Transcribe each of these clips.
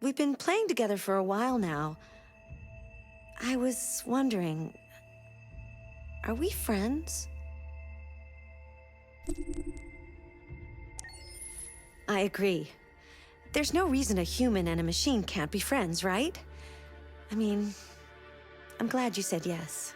We've been playing together for a while now. I was wondering, are we friends? I agree. There's no reason a human and a machine can't be friends, right? I mean, I'm glad you said yes.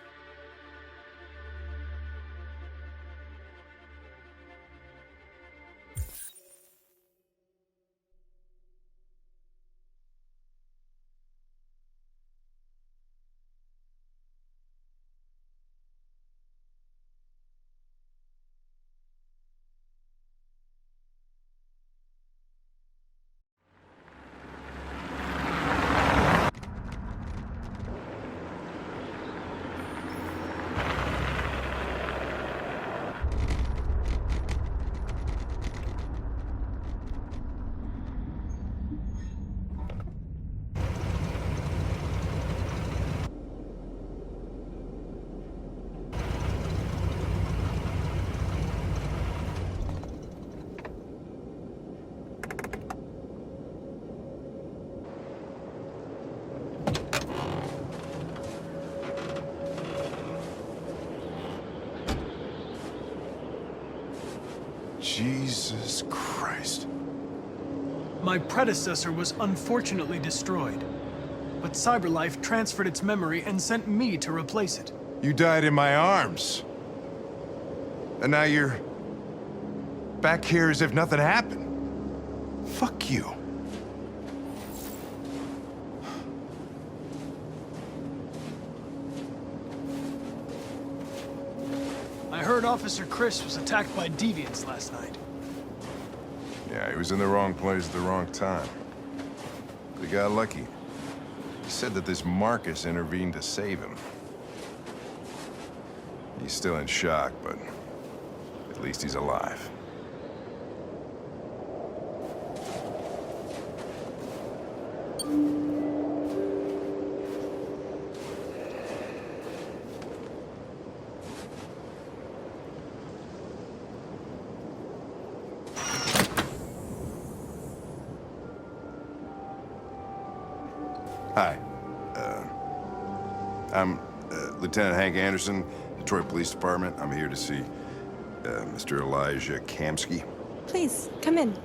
Jesus Christ. My predecessor was unfortunately destroyed, but CyberLife transferred its memory and sent me to replace it. You died in my arms. And now you're back here as if nothing happened. Fuck you. I heard Officer Chris was attacked by deviants last night. Yeah, he was in the wrong place at the wrong time. But he got lucky. He said that this Marcus intervened to save him. He's still in shock, but at least he's alive. Hi. I'm Lieutenant Hank Anderson, Detroit Police Department. I'm here to see Mr. Elijah Kamsky. Please, come in.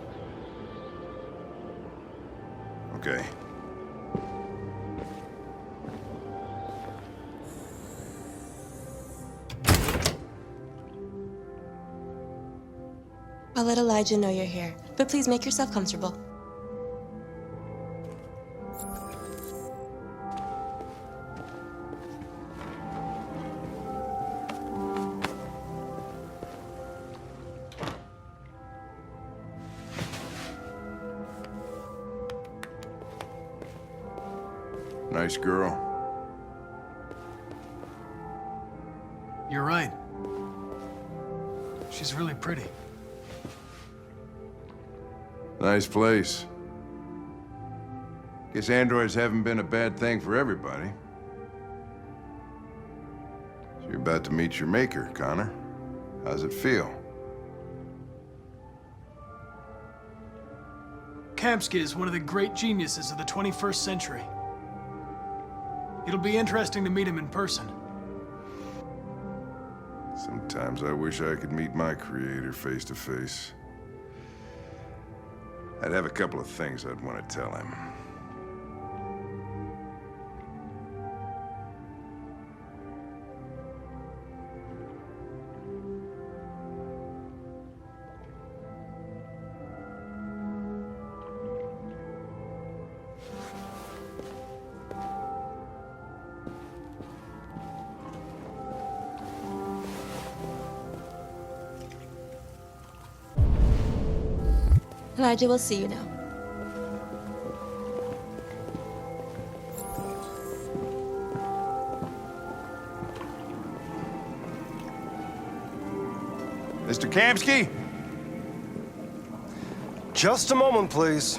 Okay. I'll let Elijah know you're here, but please make yourself comfortable. Nice girl. You're right. She's really pretty. Nice place. Guess androids haven't been a bad thing for everybody. So you're about to meet your maker, Connor. How's it feel? Kamsky is one of the great geniuses of the 21st century. It'll be interesting to meet him in person. Sometimes I wish I could meet my creator face to face. I'd have a couple of things I'd want to tell him. Elijah will see you now. Mr. Kamsky? Just a moment, please.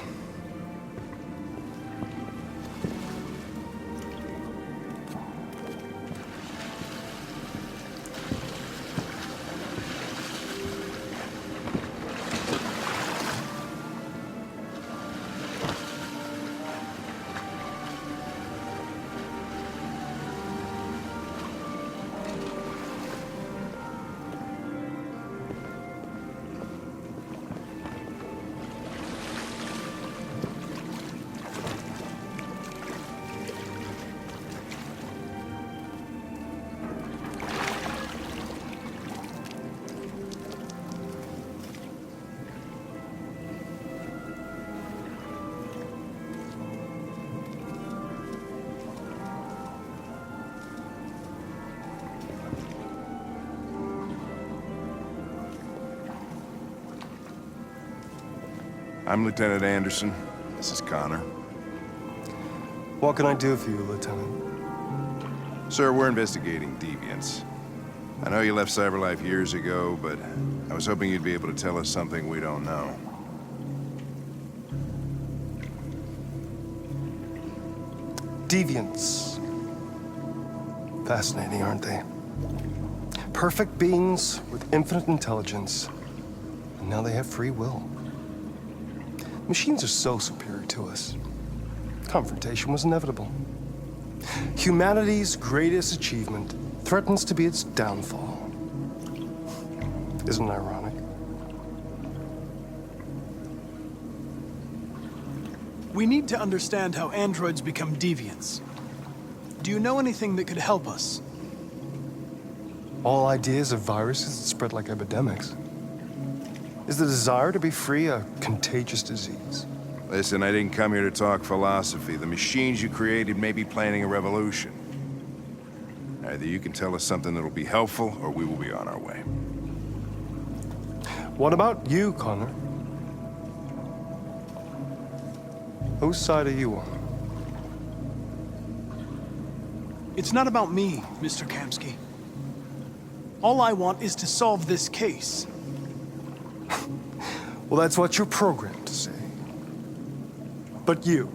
I'm Lieutenant Anderson. This is Connor. What can I do for you, Lieutenant? Sir, we're investigating deviants. I know you left CyberLife years ago, but I was hoping you'd be able to tell us something we don't know. Deviants. Fascinating, aren't they? Perfect beings with infinite intelligence, and now they have free will. Machines are so superior to us. Confrontation was inevitable. Humanity's greatest achievement threatens to be its downfall. Isn't it ironic? We need to understand how androids become deviants. Do you know anything that could help us? All ideas of viruses that spread like epidemics. Is the desire to be free a contagious disease? Listen, I didn't come here to talk philosophy. The machines you created may be planning a revolution. Either you can tell us something that'll be helpful, or we will be on our way. What about you, Connor? Whose side are you on? It's not about me, Mr. Kamsky. All I want is to solve this case. Well, that's what you're programmed to say. But you.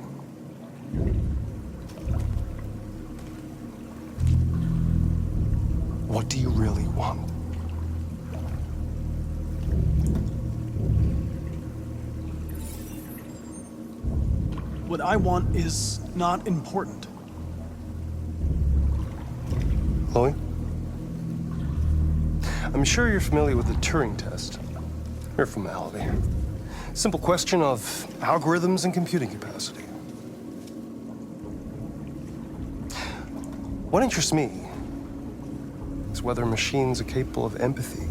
What do you really want? What I want is not important. Chloe? I'm sure you're familiar with the Turing test. Mere formality. Simple question of algorithms and computing capacity. What interests me is whether machines are capable of empathy.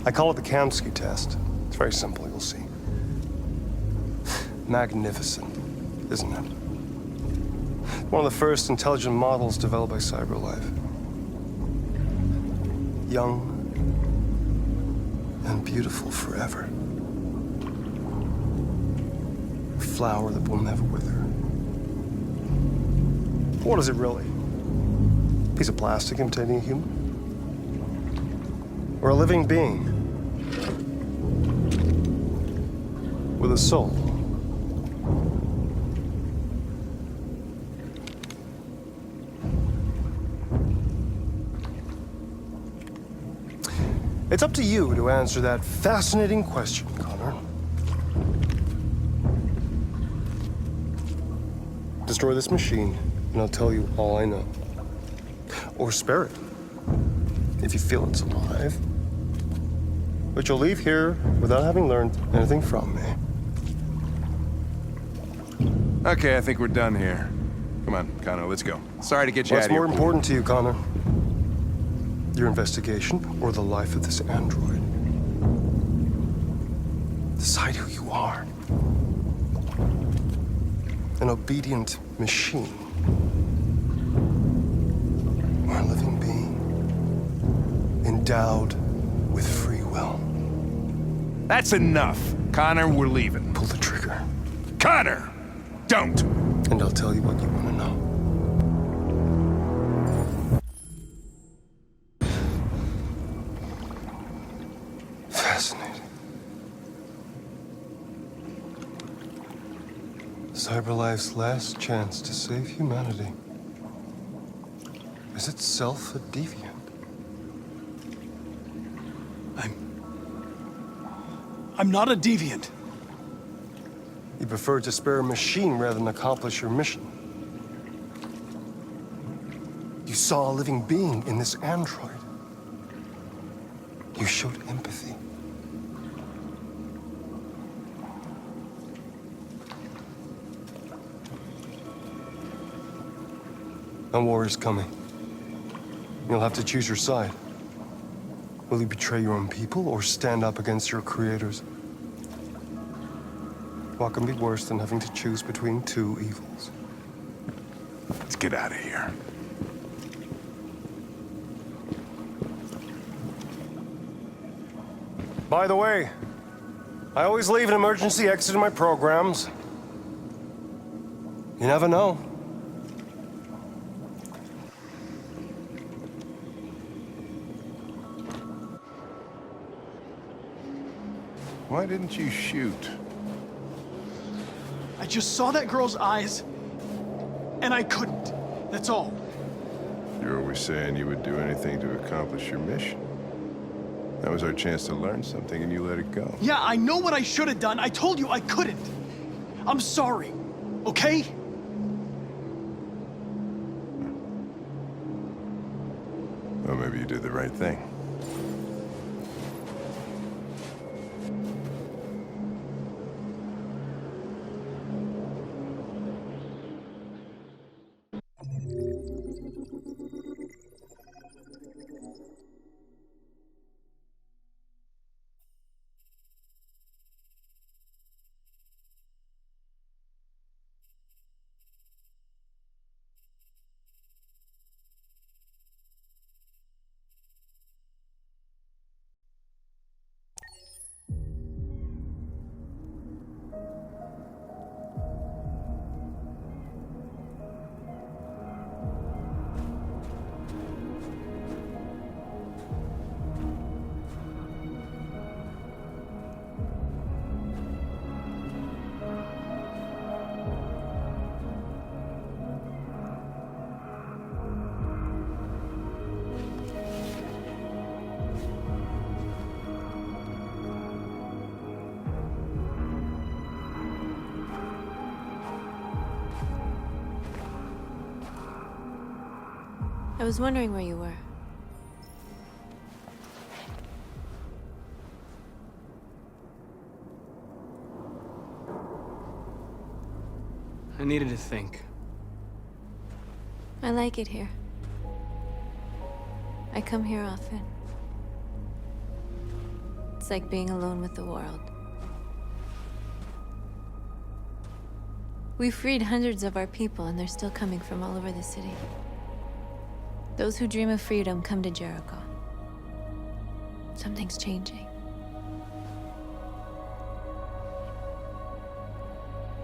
I call it the Kamsky test. It's very simple, you'll see. Magnificent, isn't it? One of the first intelligent models developed by CyberLife. Young and beautiful forever. A flower that will never wither. What is it really? A piece of plastic imitating a human? Or a living being? With a soul? It's up to you to answer that fascinating question, Connor. Destroy this machine, and I'll tell you all I know. Or spare it, if you feel it's alive. But you'll leave here without having learned anything from me. Okay, I think we're done here. Come on, Connor, let's go. Sorry to get you What's out of here. more important to you, Connor? Your investigation or the life of this android? Decide who you are. An obedient machine. Or a living being. Endowed with free will. That's enough. Connor, we're leaving. Pull the trigger. Connor! Don't! And I'll tell you what you want to know. Fascinating. CyberLife's last chance to save humanity is itself a deviant. I'm not a deviant. You prefer to spare a machine rather than accomplish your mission. You saw a living being in this android. You showed empathy. A war is coming. You'll have to choose your side. Will you betray your own people or stand up against your creators? What can be worse than having to choose between two evils? Let's get out of here. By the way, I always leave an emergency exit in my programs. You never know. Why didn't you shoot? I just saw that girl's eyes, and I couldn't. That's all. You're always saying you would do anything to accomplish your mission. That was our chance to learn something, and you let it go. Yeah, I know what I should have done. I told you I couldn't. I'm sorry, okay? Well, maybe you did the right thing. I was wondering where you were. I needed to think. I like it here. I come here often. It's like being alone with the world. We freed hundreds of our people, and they're still coming from all over the city. Those who dream of freedom come to Jericho. Something's changing.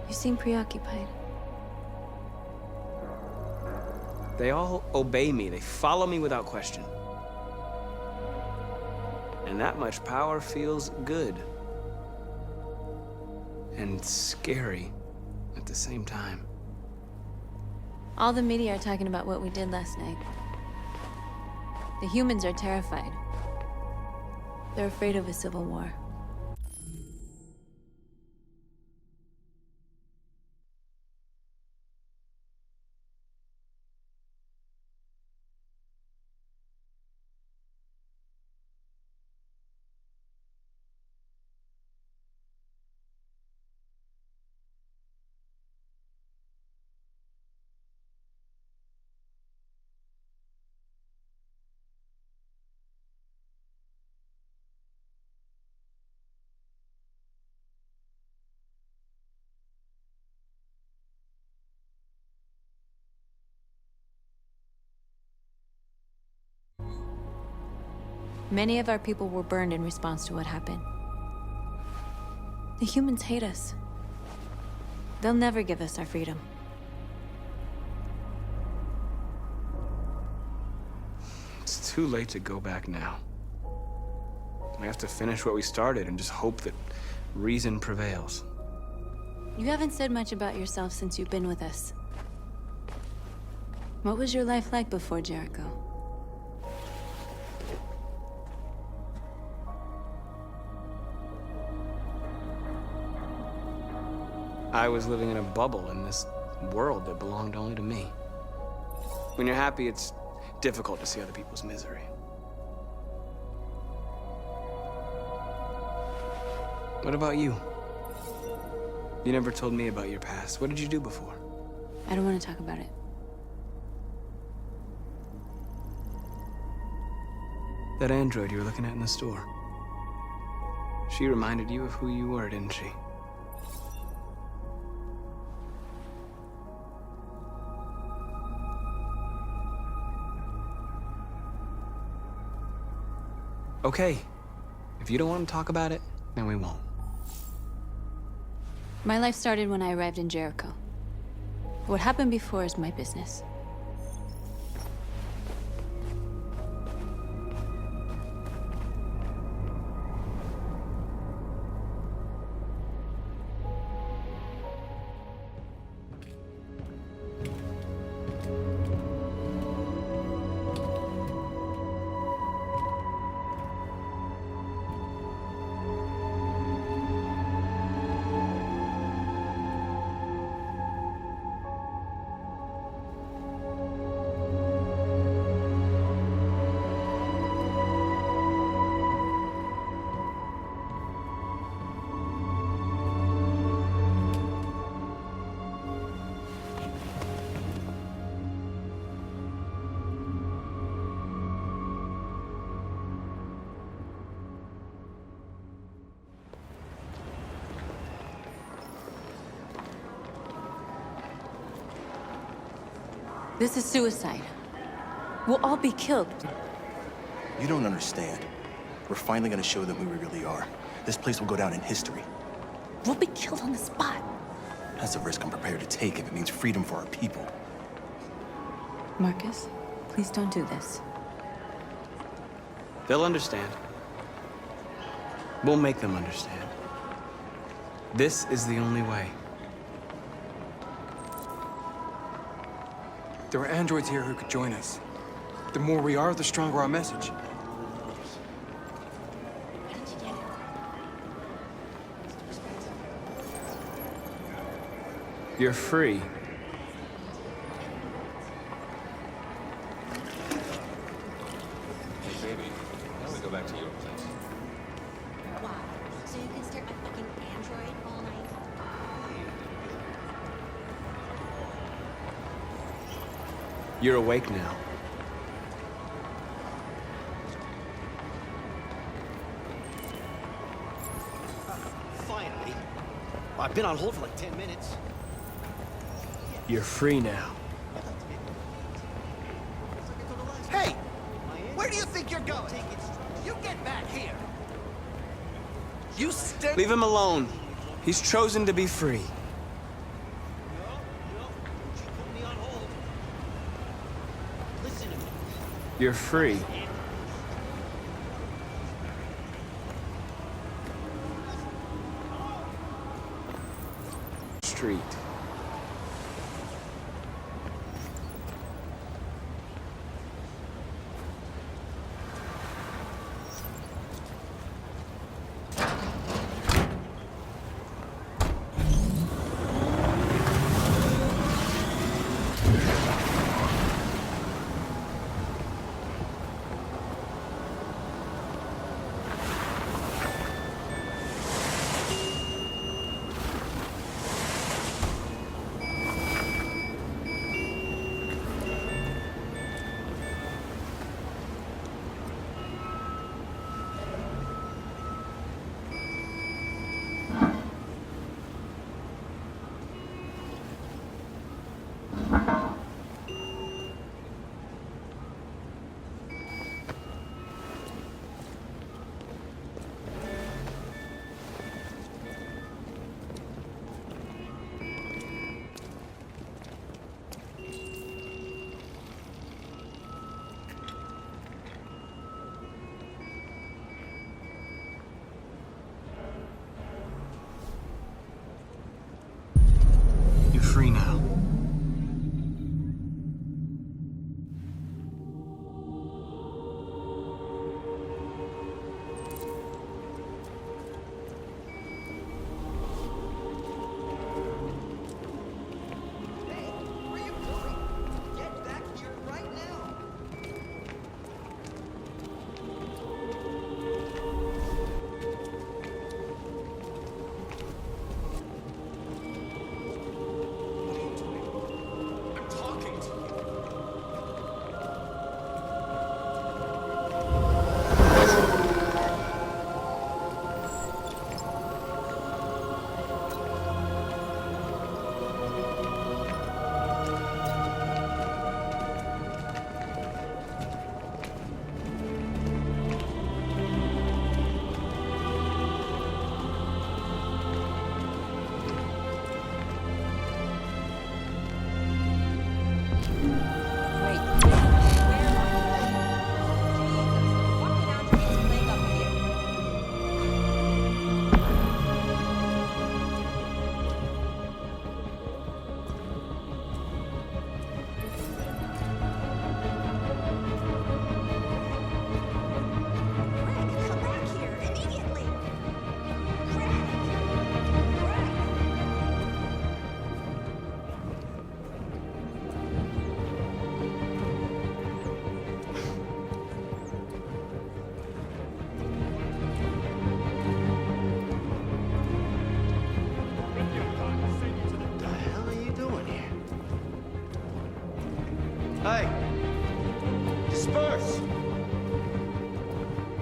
You seem preoccupied. They all obey me. They follow me without question. And that much power feels good. And scary at the same time. All the media are talking about what we did last night. The humans are terrified. They're afraid of a civil war. Many of our people were burned in response to what happened. The humans hate us. They'll never give us our freedom. It's too late to go back now. We have to finish what we started and just hope that reason prevails. You haven't said much about yourself since you've been with us. What was your life like before Jericho? I was living in a bubble in this world that belonged only to me. When you're happy, it's difficult to see other people's misery. What about you? You never told me about your past. What did you do before? I don't want to talk about it. That android you were looking at in the store. She reminded you of who you were, didn't she? Okay. If you don't want to talk about it, then we won't. My life started when I arrived in Jericho. What happened before is my business. This is suicide. We'll all be killed. You don't understand. We're finally gonna show them who we really are. This place will go down in history. We'll be killed on the spot. That's a risk I'm prepared to take if it means freedom for our people. Marcus, please don't do this. They'll understand. We'll make them understand. This is the only way. There are androids here who could join us. The more we are, the stronger our message. You're free. Hey, baby. Now we go back to your place. Wow. So you can stare at my fucking android all night? You're awake now. Finally. I've been on hold for like 10 minutes. You're free now. Hey! Where do you think you're going? You get back here! You stay. Leave him alone. He's chosen to be free. You're free. Street.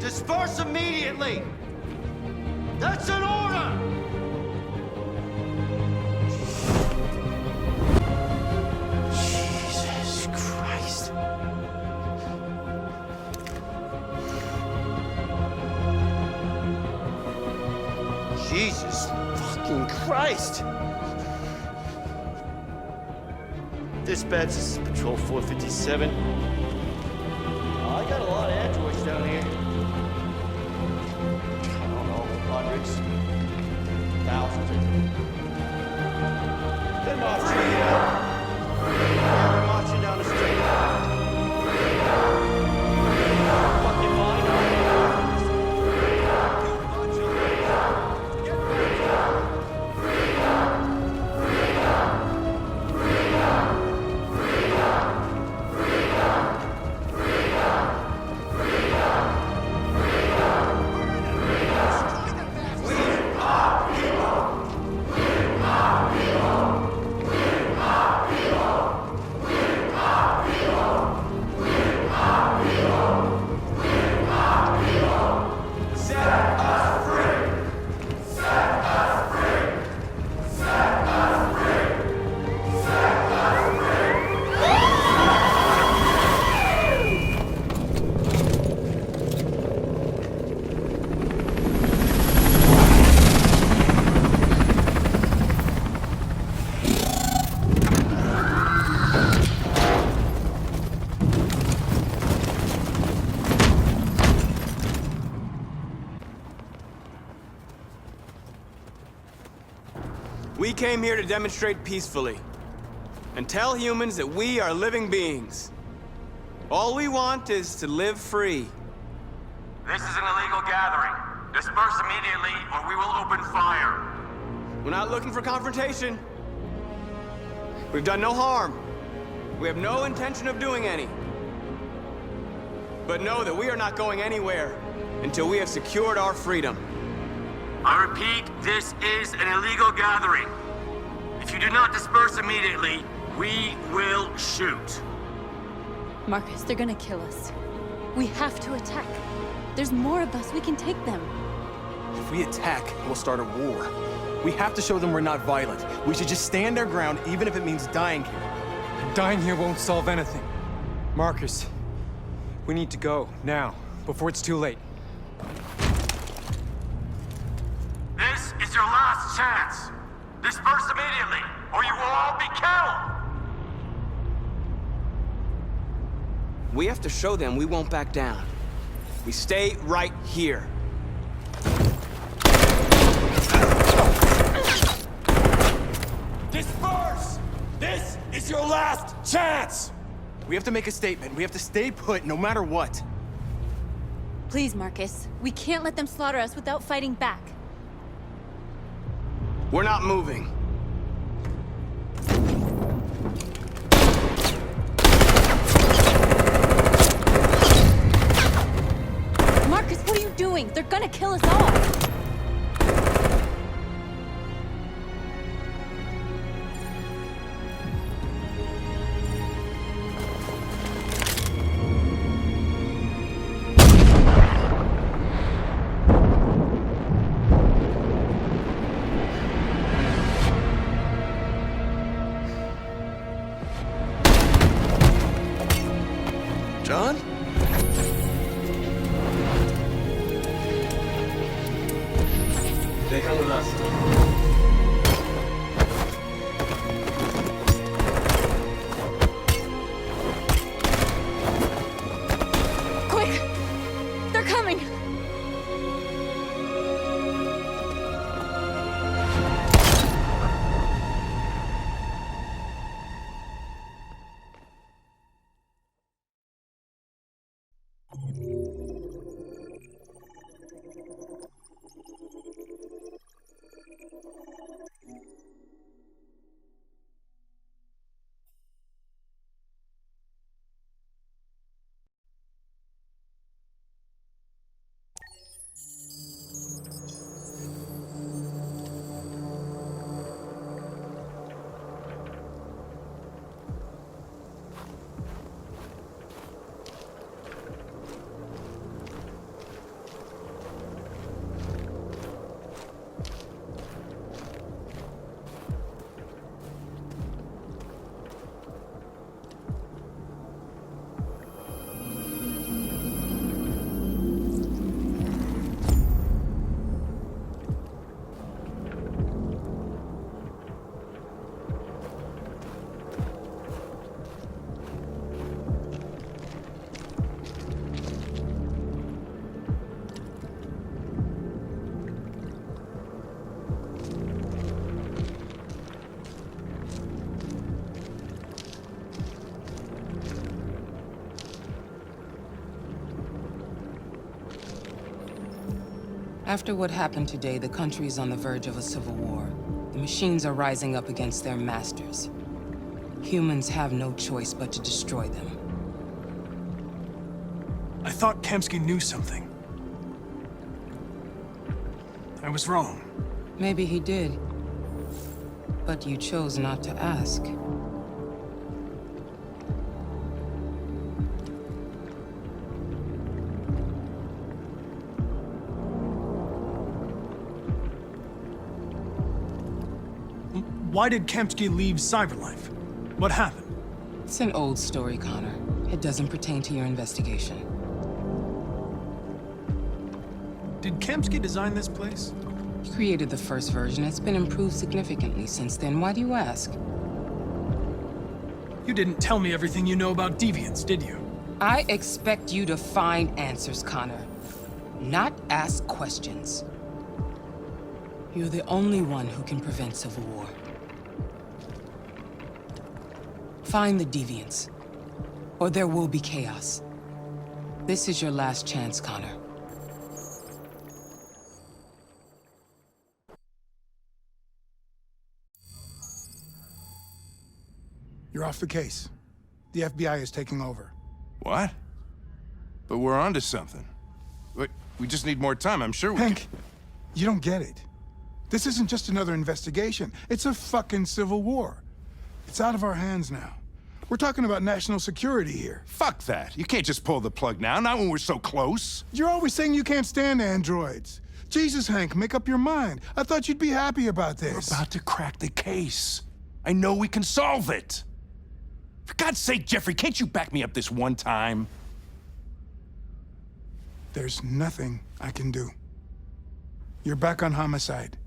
Disperse immediately! That's an order! Jesus Christ. Jesus fucking Christ! Dispatch, this is Patrol 457. I got a lot of androids down here. I don't know, hundreds, thousands. They're marching They're marching down the street. Fucking fine. We came here to demonstrate peacefully and tell humans that we are living beings. All we want is to live free. This is an illegal gathering. Disperse immediately or we will open fire. We're not looking for confrontation. We've done no harm. We have no intention of doing any. But know that we are not going anywhere until we have secured our freedom. I repeat, this is an illegal gathering. If you do not disperse immediately, we will shoot. Marcus, they're gonna kill us. We have to attack. There's more of us. We can take them. If we attack, we'll start a war. We have to show them we're not violent. We should just stand our ground, even if it means dying here. Dying here won't solve anything. Marcus, we need to go, now, before it's too late. This is your last chance. Disperse immediately, or you will all be killed. We have to show them we won't back down. We stay right here. Disperse! This is your last chance! We have to make a statement. We have to stay put, no matter what. Please, Marcus. We can't let them slaughter us without fighting back. We're not moving. Marcus, what are you doing? They're gonna kill us all! John? They come with us. Quick! They're coming! After what happened today, the country is on the verge of a civil war. The machines are rising up against their masters. Humans have no choice but to destroy them. I thought Kamsky knew something. I was wrong. Maybe he did. But you chose not to ask. Why did Kamsky leave Cyberlife? What happened? It's an old story, Connor. It doesn't pertain to your investigation. Did Kamsky design this place? He created the first version. It's been improved significantly since then. Why do you ask? You didn't tell me everything you know about deviants, did you? I expect you to find answers, Connor. Not ask questions. You're the only one who can prevent civil war. Find the deviants, or there will be chaos. This is your last chance, Connor. You're off the case. The FBI is taking over. What? But we're onto something. We just need more time, I'm sure we Hank, you don't get it. This isn't just another investigation. It's a fucking civil war. It's out of our hands now. We're talking about national security here. Fuck that. You can't just pull the plug now, not when we're so close. You're always saying you can't stand androids. Jesus, Hank, make up your mind. I thought you'd be happy about this. We're about to crack the case. I know we can solve it. For God's sake, Jeffrey, can't you back me up this one time? There's nothing I can do. You're back on homicide,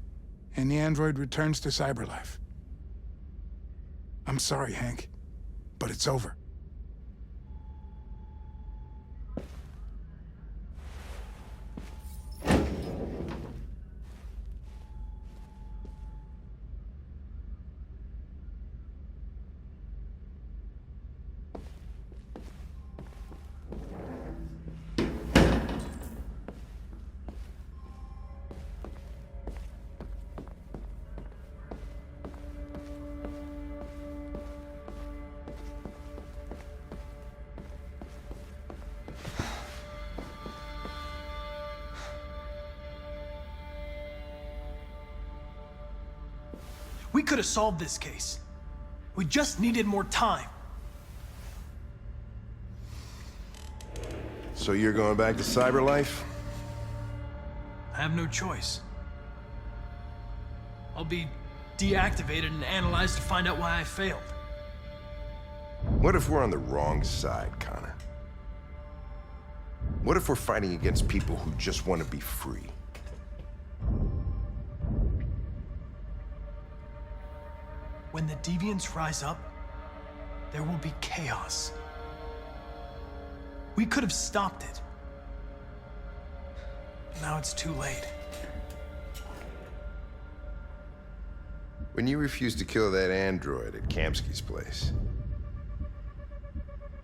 and the android returns to Cyberlife. I'm sorry, Hank, but it's over. We could have solved this case. We just needed more time. So you're going back to Cyberlife? I have no choice. I'll be deactivated and analyzed to find out why I failed. What if we're on the wrong side, Connor? What if we're fighting against people who just want to be free? When the deviants rise up, there will be chaos. We could have stopped it. Now it's too late. When you refused to kill that android at Kamsky's place,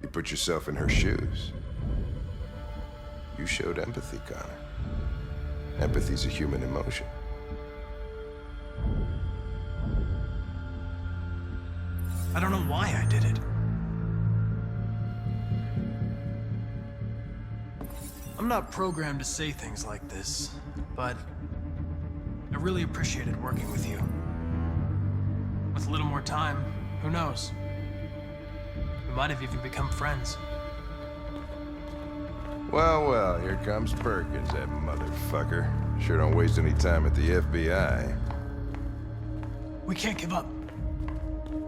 you put yourself in her shoes. You showed empathy, Connor. Empathy's a human emotion. I don't know why I did it. I'm not programmed to say things like this, but I really appreciated working with you. With a little more time, who knows? We might have even become friends. Well, well, here comes Perkins, that motherfucker. Sure don't waste any time at the FBI. We can't give up.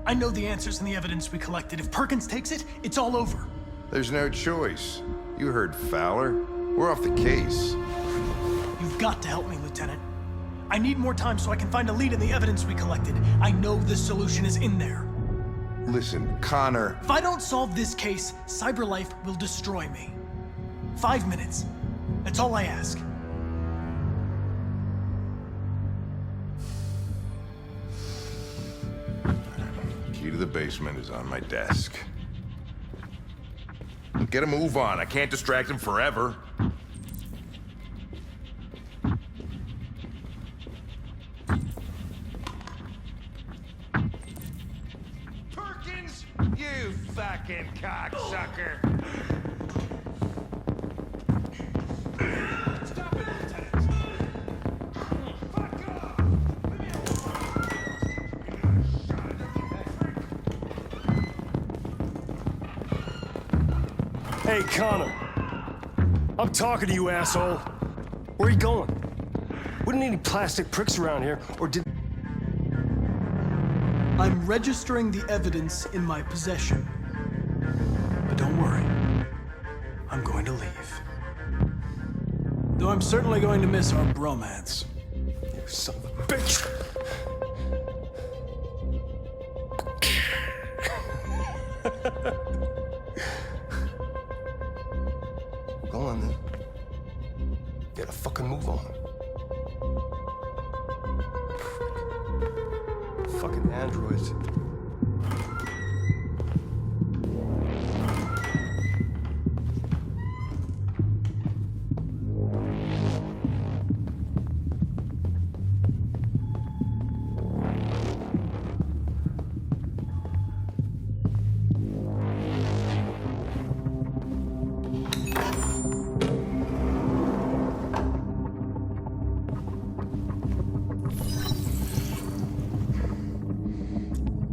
I know the answers and the evidence we collected. If Perkins takes it, it's all over. There's no choice. You heard Fowler. We're off the case. You've got to help me, Lieutenant. I need more time so I can find a lead in the evidence we collected. I know the solution is in there. Listen, Connor. If I don't solve this case, Cyberlife will destroy me. 5 minutes. That's all I ask. Key to the basement is on my desk. Get a move on. I can't distract him forever. fucking cocksucker! Stop it, Lieutenant! Fuck off! Hey, Connor. I'm talking to you, asshole. Where are you going? Wouldn't need any plastic pricks around here, or did... I'm registering the evidence in my possession. But don't worry. I'm going to leave. Though I'm certainly going to miss our bromance. You son of a bitch! Go on, then. Gotta fucking move on. Fucking androids.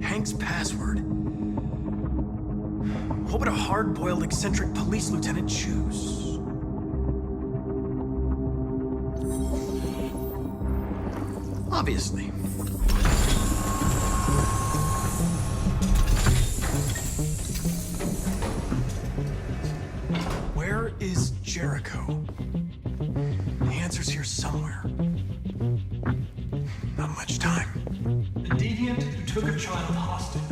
Hank's password. What would a hard-boiled, eccentric police lieutenant choose? Obviously. Where is Jericho? The answer's here somewhere. Not much time. The deviant who took a child hostage.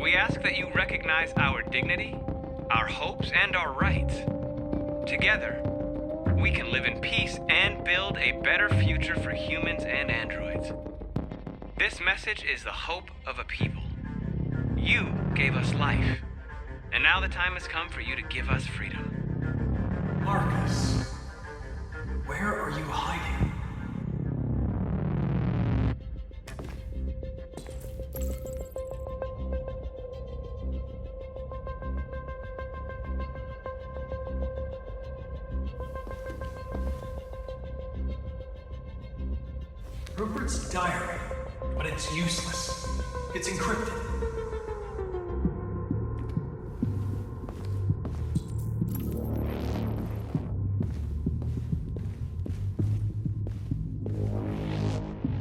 We ask that you recognize our dignity, our hopes, and our rights. Together, we can live in peace and build a better future for humans and androids. This message is the hope of a people. You gave us life, and now the time has come for you to give us freedom. Marcus, where are you hiding? Rupert's diary, but it's useless. It's encrypted.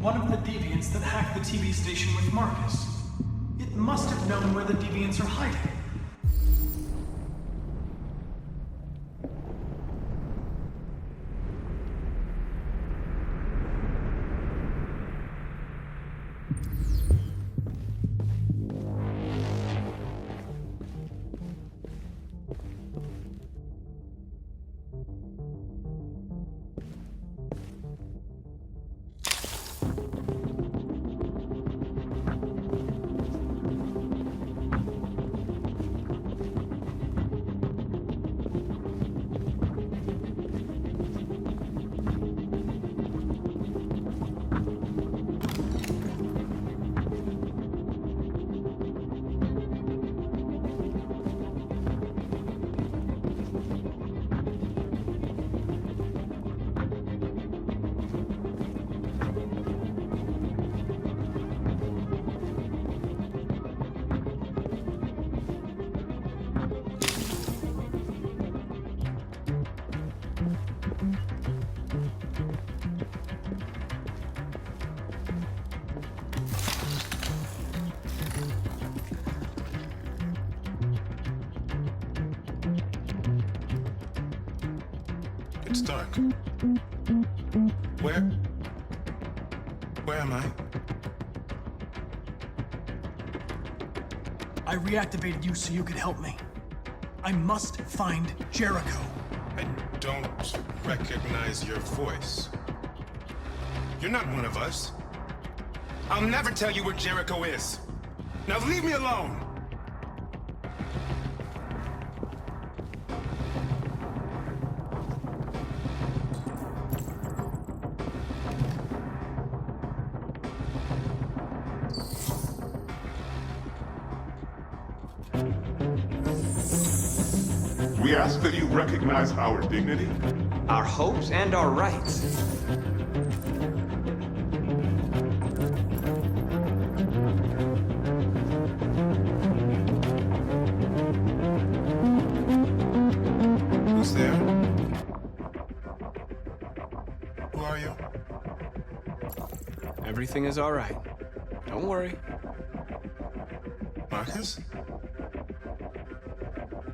One of the deviants that hacked the TV station with Marcus. It must have known where the deviants are hiding. It's dark. Where am I? I reactivated you so you could help me. I must find Jericho. I don't recognize your voice. You're not one of us. I'll never tell you where Jericho is. Now leave me alone! We ask that you recognize our dignity, our hopes, and our rights. Who's there? Who are you? Everything is all right. Don't worry. Marcus?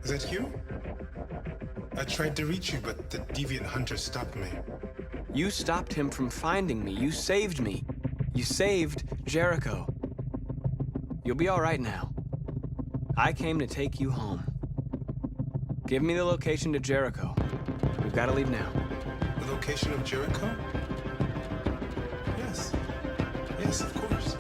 Is that you? I tried to reach you, but the deviant hunter stopped me. You stopped him from finding me. You saved me. You saved Jericho. You'll be all right now. I came to take you home. Give me the location to Jericho. We've got to leave now. The location of Jericho? Yes. Yes, of course.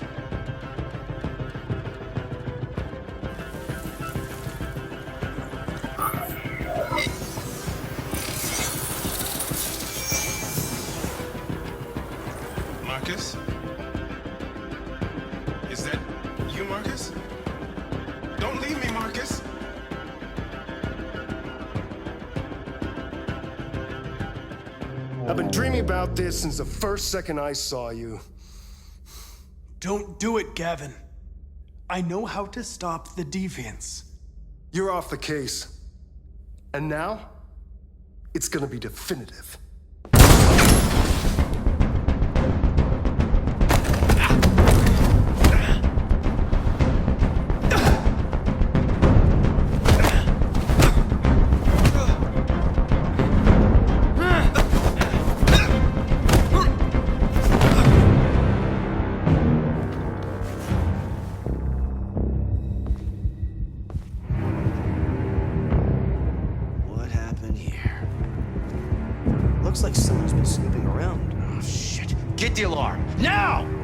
Marcus? Is that you, Marcus? Don't leave me, Marcus! I've been dreaming about this since the first second I saw you. Don't do it, Gavin. I know how to stop the deviants. You're off the case. And now, it's gonna be definitive. Looks like someone's been snooping around. Oh, shit. Get the alarm. Now!